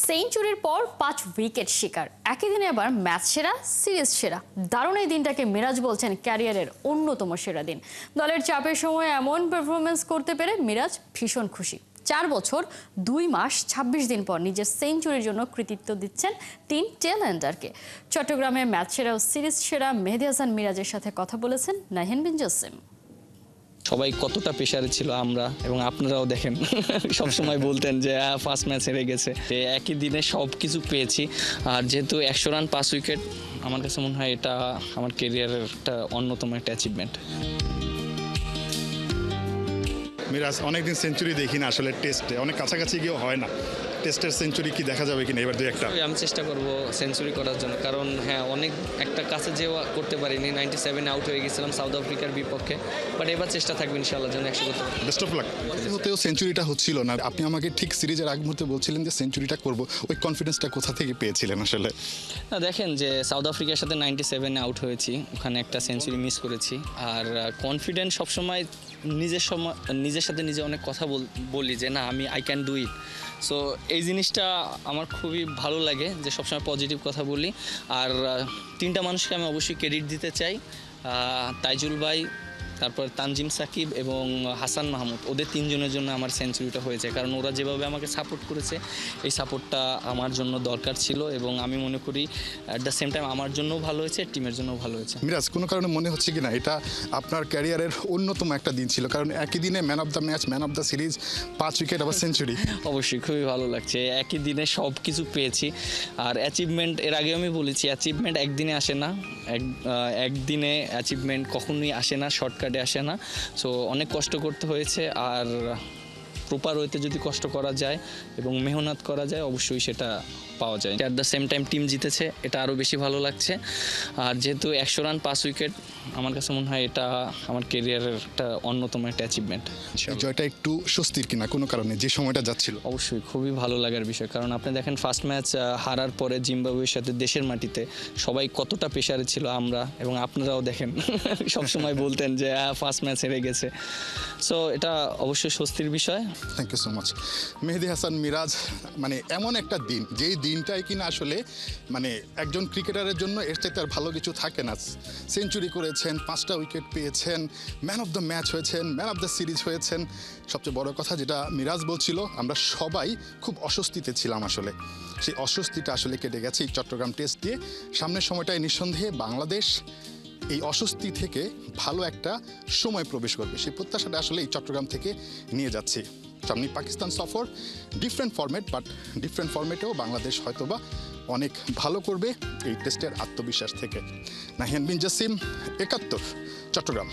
সেঞ্চুরির পর 5 উইকেট শিকার, একই দিনে আবার ম্যাচ সেরা, সিরিজ সেরা। দারুণ এই দিনটাকে মিরাজ বলছেন ক্যারিয়ারের অন্যতম সেরা দিন। দলের চাপের সময় এমন পারফরমেন্স করতে পেরে মিরাজ ভীষণ খুশি। 4 বছর 2 মাস 26 দিন পর নিজের সেঞ্চুরির জন্য কৃতিত্ব দিচ্ছেন 3 টেল এন্ডারকে। চট্টগ্রামে ম্যাচ সেরা ও সিরিজ সেরা মেহেদী হাসান মিরাজের সাথে কথা বলেছেন নাহিন বিন জসিম। সবাই কতটা প্রেশারে ছিল আমরা এবং আপনারাও দেখেন সবসময় বলতেন যে ফার্স্ট ম্যাচ হেরে গেছে। একই দিনে সব কিছু পেয়েছি, আর যেহেতু 100 রান 5 উইকেট, আমার কাছে মনে হয় এটা আমার ক্যারিয়ারের একটা অন্যতম একটা অ্যাচিভমেন্ট। মিরাজ অনেকদিন সেঞ্চুরি দেখি না আসলে, টেস্টে অনেক কাছাকাছি গিয়েও হয় না। টেস্টের সেঞ্চুরি কি দেখা যাবে কিনা এবার দুই একটা? আমি চেষ্টা করব সেঞ্চুরি করার জন্য, কারণ হ্যাঁ অনেক একটা কাছে যেও করতে পারিনি। 97 আউট হয়ে গেছিলাম সাউথ আফ্রিকার বিপক্ষে, বাট এবার চেষ্টা থাকবে ইনশাআল্লাহ যেন 100 করতে পারি। Best of luck. হতেও সেঞ্চুরিটা হচ্ছিল না, আপনি আমাকে ঠিক সিরিজের আগ মুহূর্তে বলছিলেন যে সেঞ্চুরিটা করব, ওই কনফিডেন্সটা কোথা থেকে পেয়েছিলেন আসলে? না দেখেন যে সাউথ আফ্রিকার সাথে 97 আউট হয়েছি, ওখানে একটা সেঞ্চুরি মিস করেছি। আর কনফিডেন্ট সবসময় নিজের সাথে নিজে অনেক কথা বলি যে না আমি I can do it. So এই জিনিসটা আমার খুবই ভালো লাগে যে সবসময় পজিটিভ কথা বলি। আর 3টা মানুষকে আমি অবশ্যই ক্রেডিট দিতে চাই, তাইজুল ভাই, তারপর তানজিম সাকিব এবং হাসান মাহমুদ। ওদের 3 জনের জন্য আমার সেঞ্চুরিটা হয়েছে, কারণ ওরা যেভাবে আমাকে সাপোর্ট করেছে, এই সাপোর্টটা আমার জন্য দরকার ছিল এবং আমি মনে করি অ্যাট দ্য সেম টাইম আমার জন্যও ভালো হয়েছে, টিমের জন্যও ভালো হয়েছে। মিরাজ, কোনো কারণে মনে হচ্ছে কি না এটা আপনার ক্যারিয়ারের অন্যতম একটা দিন ছিল? কারণ একই দিনে man of the match, man of the series, 5 wicket, আবার সেঞ্চুরি। অবশ্যই খুবই ভালো লাগছে, একই দিনে সব কিছু পেয়েছি। আর অ্যাচিভমেন্ট, এর আগে আমি বলেছি, অ্যাচিভমেন্ট একদিনে আসে না, একদিনে অ্যাচিভমেন্ট কখনোই আসে না, শর্টকাটে আসে না। সো অনেক কষ্ট করতে হয়েছে, আর প্রপার ওয়েতে যদি কষ্ট করা যায় এবং মেহনত করা যায় অবশ্যই সেটা পাওয়া যায়। At the same time team জিতেছে, এটা আরও বেশি ভালো লাগছে। আর যেহেতু 100 রান 5 উইকেট, আমার কাছে মনে হয় এটা আমার ক্যারিয়ারের একটা অন্যতম একটা অ্যাচিভমেন্ট। জয়টা একটু স্বস্তির কিনা কোনো কারণে, যে সময়টা যাচ্ছিল? অবশ্যই খুবই ভালো লাগার বিষয়, কারণ আপনি দেখেন ফার্স্ট ম্যাচ হারার পরে জিম্বাবুয়ের সাথে দেশের মাটিতে সবাই কতটা প্রেশারে ছিল, আমরা এবং আপনারাও দেখেন সবসময় বলতেন যে ফার্স্ট ম্যাচ হেরে গেছে। সো এটা অবশ্যই স্বস্তির বিষয়। Thank you so much. Mehedi Hasan Miraz, মানে এমন একটা দিন, যেই দিনটাই কিনা আসলে মানে একজন ক্রিকেটারের জন্য এর চাইতে আর ভালো কিছু থাকে না। সেঞ্চুরি করেছেন, 5টা উইকেট পেয়েছেন, ম্যান অফ দ্য ম্যাচ হয়েছেন, ম্যান অফ দ্য সিরিজ হয়েছেন। সবচেয়ে বড় কথা যেটা মিরাজ বলছিল, আমরা সবাই খুব অস্বস্তিতে ছিলাম আসলে। সেই অস্বস্তিটা আসলে কেটে গেছে এই চট্টগ্রাম টেস্ট দিয়ে। সামনের সময়টায় নিঃসন্দেহে বাংলাদেশ এই অস্বস্তি থেকে ভালো একটা সময় প্রবেশ করবে, সেই প্রত্যাশাটা আসলে এই চট্টগ্রাম থেকে নিয়ে যাচ্ছি। সামনে পাকিস্তান সফর, ডিফারেন্ট ফরম্যাট, বাট ডিফারেন্ট ফরম্যাটেও বাংলাদেশ হয়তোবা অনেক ভালো করবে এই টেস্টের আত্মবিশ্বাস থেকে। নাহিয়ান বিন জসিম, 71, চট্টগ্রাম।